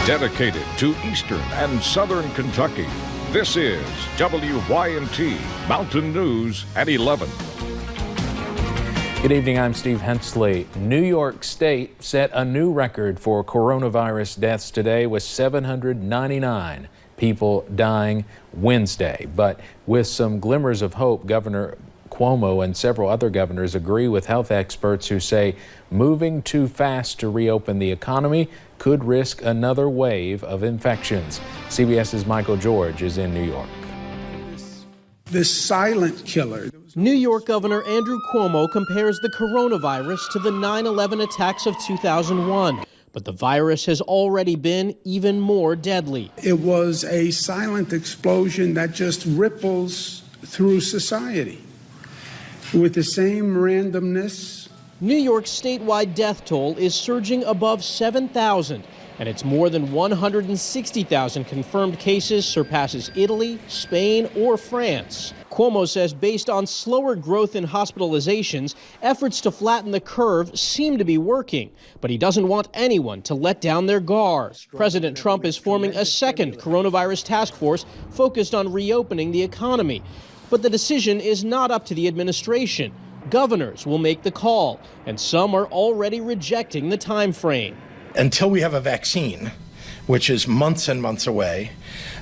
Dedicated to Eastern and Southern Kentucky, this is WYNT Mountain News at 11. Good evening, I'm Steve Hensley. New York State set a new record for coronavirus deaths today with 799 people dying Wednesday. But with some glimmers of hope, Governor Cuomo and several other governors agree with health experts who say moving too fast to reopen the economy could risk another wave of infections. CBS's Michael George is in New York. This silent killer. New York Governor Andrew Cuomo compares the coronavirus to the 9/11 attacks of 2001. But the virus has already been even more deadly. It was a silent explosion that just ripples through society with the same randomness. New York's statewide death toll is surging above 7,000, and it's more than 160,000 confirmed cases, surpasses Italy, Spain, or France. Cuomo says based on slower growth in hospitalizations, efforts to flatten the curve seem to be working, but he doesn't want anyone to let down their guard. President Trump is forming a second coronavirus task force focused on reopening the economy. But the decision is not up to the administration. Governors will make the call, and some are already rejecting the time frame. Until we have a vaccine, which is months and months away,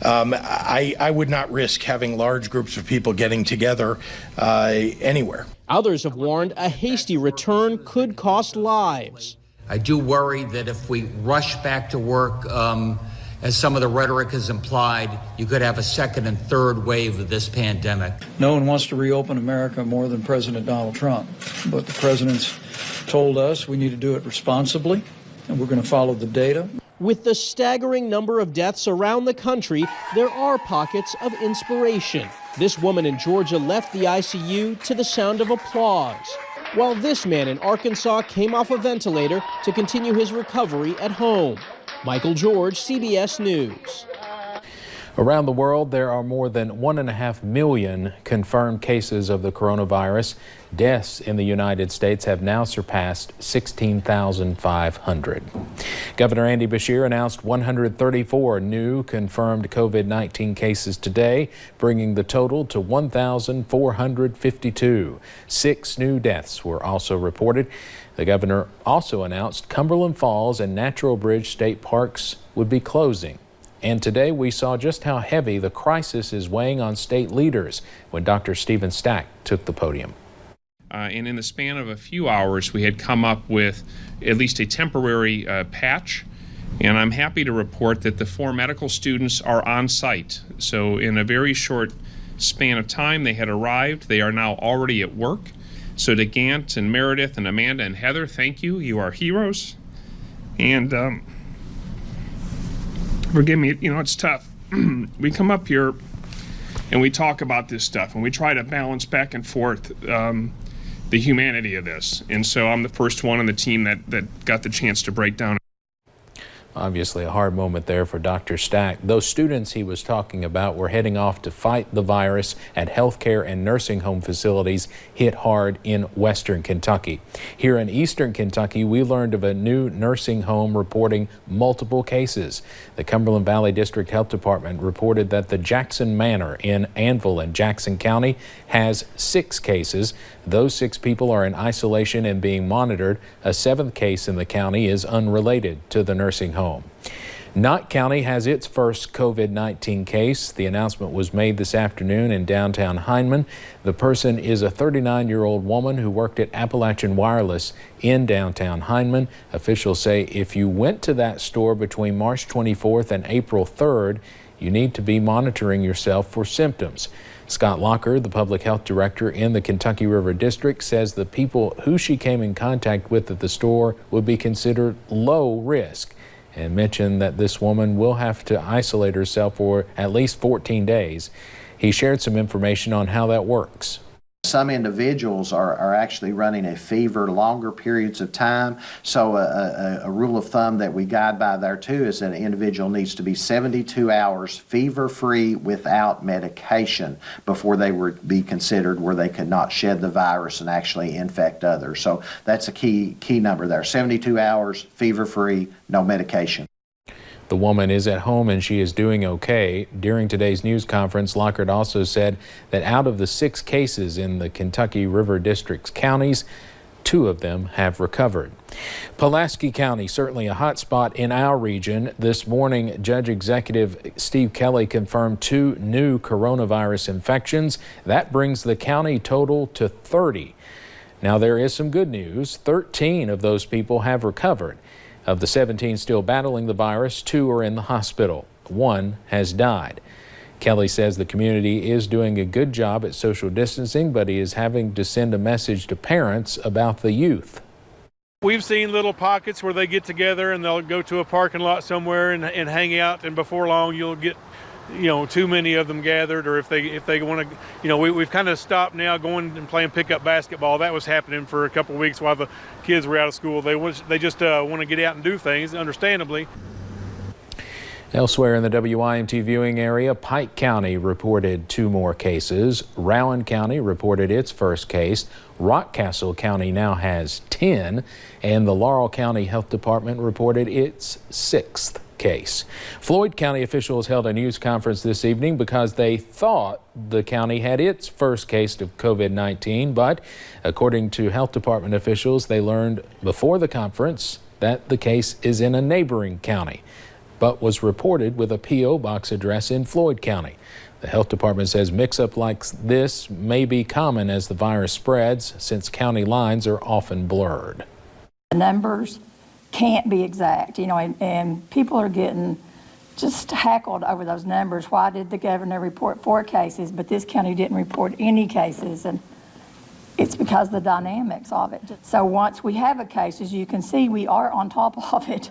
I would not risk having large groups of people getting together anywhere. Others have warned a hasty return could cost lives. I do worry that if we rush back to work, as some of the rhetoric has implied, you could have a second and third wave of this pandemic. No one wants to reopen America more than President Donald Trump, but the president's told us we need to do it responsibly, and we're going to follow the data. With the staggering number of deaths around the country, there are pockets of inspiration. This woman in Georgia left the ICU to the sound of applause, while this man in Arkansas came off a ventilator to continue his recovery at home. Michael George, CBS News. Around the world, there are more than 1.5 million confirmed cases of the coronavirus. Deaths in the United States have now surpassed 16,500. Governor Andy Beshear announced 134 new confirmed COVID-19 cases today, bringing the total to 1,452. 6 new deaths were also reported. The governor also announced Cumberland Falls and Natural Bridge State Parks would be closing. And today we saw just how heavy the crisis is weighing on state leaders when Dr. Stephen Stack took the podium. And in the span of a few hours, we had come up with at least a temporary patch. And I'm happy to report that the 4 medical students are on site. So in a very short span of time, they had arrived. They are now already at work. So to Gant and Meredith and Amanda and Heather, thank you. You are heroes. And forgive me, it's tough. We come up here and we talk about this stuff and we try to balance back and forth the humanity of this. And so I'm the first one on the team that got the chance to break down. Obviously a hard moment there for Dr. Stack. Those students he was talking about were heading off to fight the virus at healthcare and nursing home facilities hit hard in western Kentucky. Here in eastern Kentucky, we learned of a new nursing home reporting multiple cases. The Cumberland Valley District Health Department reported that the Jackson Manor in Anvil and Jackson County has 6 cases. Those 6 people are in isolation and being monitored. A 7th case in the county is unrelated to the nursing home. Knott County has its first COVID-19 case. The announcement was made this afternoon in downtown Hindman. The person is a 39-year-old woman who worked at Appalachian Wireless in downtown Hindman. Officials say if you went to that store between March 24th and April 3rd, you need to be monitoring yourself for symptoms. Scott Locker, the public health director in the Kentucky River District, says the people who she came in contact with at the store would be considered low risk, and mentioned that this woman will have to isolate herself for at least 14 days. He shared some information on how that works. Some individuals are actually running a fever longer periods of time. So a rule of thumb that we guide by there too is that an individual needs to be 72 hours fever-free without medication before they would be considered where they could not shed the virus and actually infect others. So that's a key number there. 72 hours fever-free, no medication. The woman is at home and she is doing okay. During today's news conference, Lockhart also said that out of the 6 cases in the Kentucky River District's counties, 2 of them have recovered. Pulaski County, certainly a hot spot in our region. This morning, Judge Executive Steve Kelly confirmed 2 new coronavirus infections. That brings the county total to 30. Now, there is some good news. 13 of those people have recovered. Of the 17 still battling the virus, 2 are in the hospital. 1 has died. Kelly says the community is doing a good job at social distancing, but he is having to send a message to parents about the youth. We've seen little pockets where they get together and they'll go to a parking lot somewhere and hang out, and before long you'll get, too many of them gathered, or if they want to, we've kind of stopped now going and playing pickup basketball. That was happening for a couple of weeks while the kids were out of school. They just want to get out and do things, understandably. Elsewhere in the WYMT viewing area, Pike County reported 2 more cases. Rowan County reported its first case. Rockcastle County now has 10, and the Laurel County Health Department reported its 6th case. Floyd County officials held a news conference this evening because they thought the county had its first case of COVID-19, but according to health department officials, they learned before the conference that the case is in a neighboring county, but was reported with a P.O. box address in Floyd County. The health department says mix-up like this may be common as the virus spreads, since county lines are often blurred. The numbers can't be exact, and people are getting just hackled over those numbers. Why did the governor report 4 cases, but this county didn't report any cases? And it's because of the dynamics of it. So once we have a case, as you can see, we are on top of it.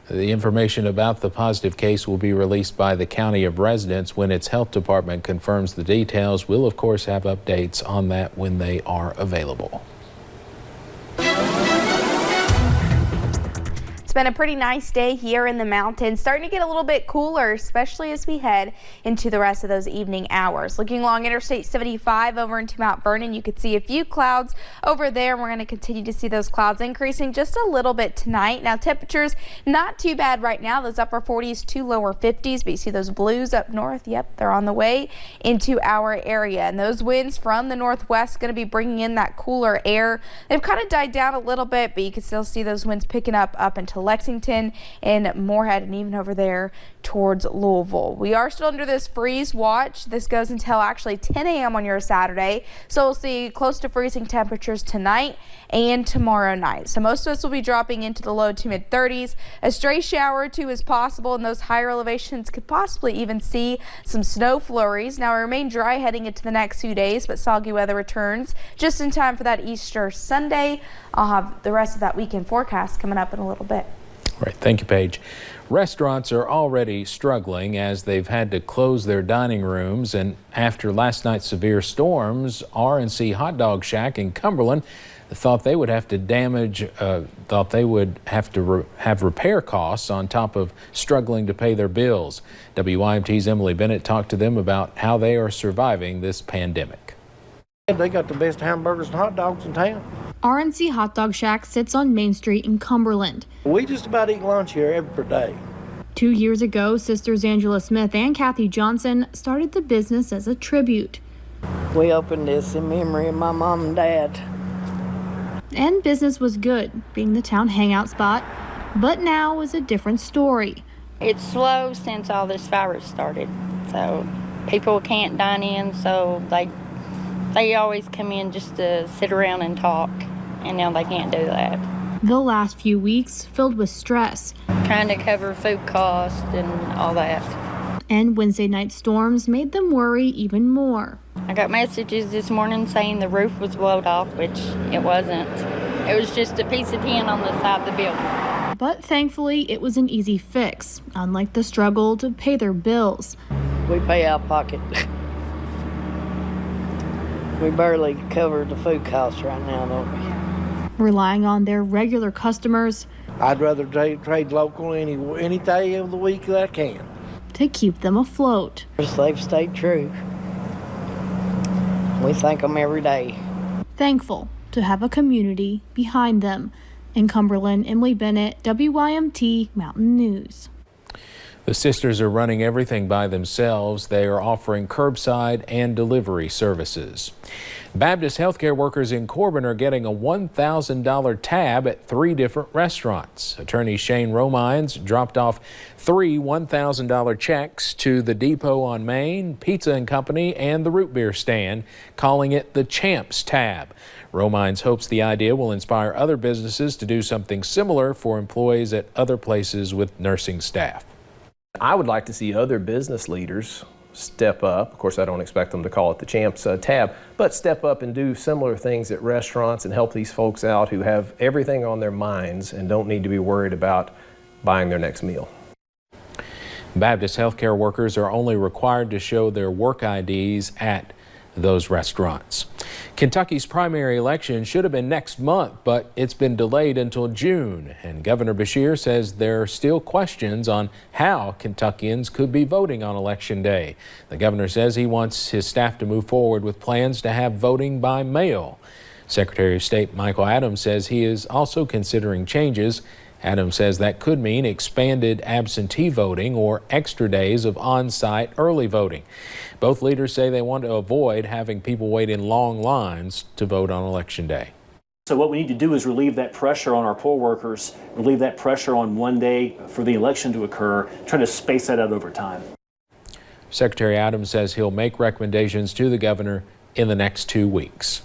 The information about the positive case will be released by the county of residence when its health department confirms the details. We'll, of course, have updates on that when they are available. It's been a pretty nice day here in the mountains, starting to get a little bit cooler, especially as we head into the rest of those evening hours. Looking along Interstate 75 over into Mount Vernon, you could see a few clouds over there. We're going to continue to see those clouds increasing just a little bit tonight. Now, temperatures not too bad right now, those upper 40s to lower 50s, but you see those blues up north. Yep, they're on the way into our area, and those winds from the northwest going to be bringing in that cooler air. They've kind of died down a little bit, but you can still see those winds picking up until Lexington and Moorhead, and even over there towards Louisville. We are still under this freeze watch. This goes until actually 10 a.m. on your Saturday, so we'll see close to freezing temperatures tonight and tomorrow night. So most of us will be dropping into the low to mid 30s. A stray shower or 2 is possible, and those higher elevations could possibly even see some snow flurries. Now, we remain dry heading into the next few days, but soggy weather returns just in time for that Easter Sunday. I'll have the rest of that weekend forecast coming up in a little bit. Right. Thank you, Paige. Restaurants are already struggling as they've had to close their dining rooms, and after last night's severe storms, R&C Hot Dog Shack in Cumberland thought they would have to have repair costs on top of struggling to pay their bills. WYMT's Emily Bennett talked to them about how they are surviving this pandemic. They got the best hamburgers and hot dogs in town. R&C Hot Dog Shack sits on Main Street in Cumberland. We just about eat lunch here every day. 2 years ago, sisters Angela Smith and Kathy Johnson started the business as a tribute. We opened this in memory of my mom and dad. And business was good, being the town hangout spot. But now is a different story. It's slow since all this virus started. So people can't dine in, so they always come in just to sit around and talk, and now they can't do that. The last few weeks filled with stress. Trying to cover food costs and all that. And Wednesday night storms made them worry even more. I got messages this morning saying the roof was blown off, which it wasn't. It was just a piece of tin on the side of the building. But thankfully, it was an easy fix, unlike the struggle to pay their bills. We pay out of pocket. We barely cover the food costs right now, don't we? Relying on their regular customers. I'd rather trade local any day of the week that I can. To keep them afloat. They've stayed true. We thank them every day. Thankful to have a community behind them. In Cumberland, Emily Bennett, WYMT Mountain News. The sisters are running everything by themselves. They are offering curbside and delivery services. Baptist healthcare workers in Corbin are getting a $1,000 tab at 3 different restaurants. Attorney Shane Romines dropped off 3 $1,000 checks to the Depot on Main, Pizza and Company, and the Root Beer Stand, calling it the Champs tab. Romines hopes the idea will inspire other businesses to do something similar for employees at other places with nursing staff. I would like to see other business leaders step up. Of course, I don't expect them to call it the Champs tab, but step up and do similar things at restaurants and help these folks out who have everything on their minds and don't need to be worried about buying their next meal. Baptist healthcare workers are only required to show their work IDs at those restaurants. Kentucky's primary election should have been next month, but it's been delayed until June. And Governor Beshear says there are still questions on how Kentuckians could be voting on Election Day. The governor says he wants his staff to move forward with plans to have voting by mail. Secretary of State Michael Adams says he is also considering changes. Adams says that could mean expanded absentee voting or extra days of on-site early voting. Both leaders say they want to avoid having people wait in long lines to vote on Election Day. So what we need to do is relieve that pressure on our poll workers, relieve that pressure on one day for the election to occur, try to space that out over time. Secretary Adams says he'll make recommendations to the governor in the next 2 weeks.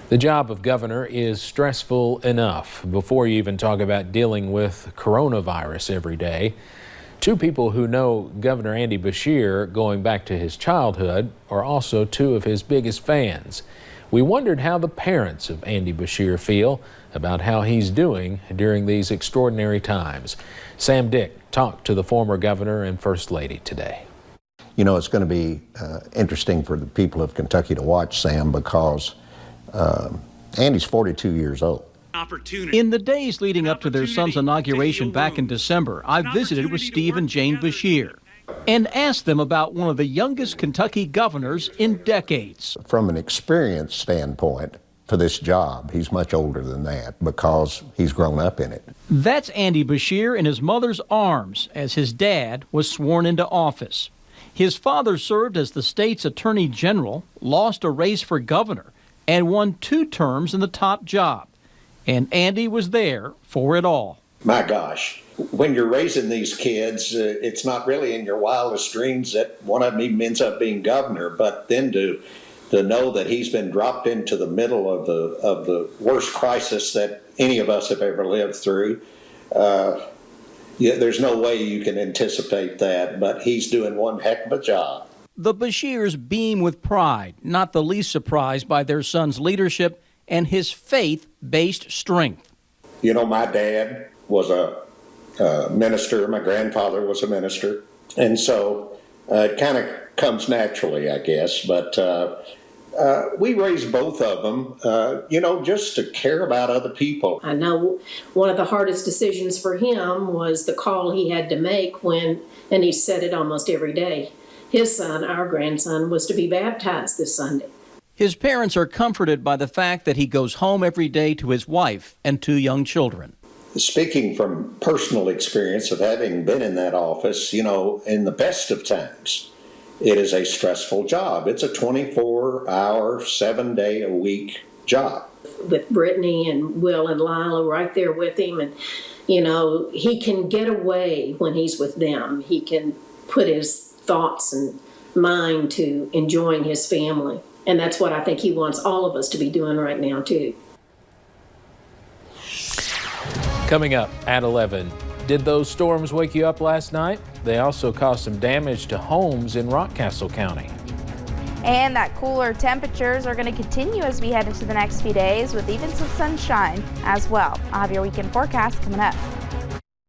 The job of governor is stressful enough before you even talk about dealing with coronavirus every day. 2 people who know Governor Andy Beshear going back to his childhood are also 2 of his biggest fans. We wondered how the parents of Andy Beshear feel about how he's doing during these extraordinary times. Sam Dick talked to the former governor and First Lady today. You know, it's going to be interesting for the people of Kentucky to watch, Sam, because Andy's 42 years old. In the days leading up to their son's inauguration back in December, I visited with Steve and Jane Beshear and asked them about one of the youngest Kentucky governors in decades. From an experience standpoint for this job, he's much older than that because he's grown up in it. That's Andy Beshear in his mother's arms as his dad was sworn into office. His father served as the state's attorney general, lost a race for governor, and won 2 terms in the top job. And Andy was there for it all. My gosh, when you're raising these kids, it's not really in your wildest dreams that one of them even ends up being governor, but then to know that he's been dropped into the middle of the worst crisis that any of us have ever lived through, there's no way you can anticipate that, but he's doing one heck of a job. The Beshears beam with pride, not the least surprised by their son's leadership and his faith-based strength. You know, my dad was a minister. My grandfather was a minister. And so it kind of comes naturally, I guess. But we raised both of them, just to care about other people. I know one of the hardest decisions for him was the call he had to make and he said it almost every day. His son, our grandson, was to be baptized this Sunday. His parents are comforted by the fact that he goes home every day to his wife and 2 young children. Speaking from personal experience of having been in that office, in the best of times, it is a stressful job. It's a 24-hour, 7-day-a-week job. With Brittany and Will and Lila right there with him, and, he can get away when he's with them. He can put his thoughts and mind to enjoying his family. And that's what I think he wants all of us to be doing right now, too. Coming up at 11, did those storms wake you up last night? They also caused some damage to homes in Rockcastle County. And that cooler temperatures are going to continue as we head into the next few days with even some sunshine as well. I'll have your weekend forecast coming up.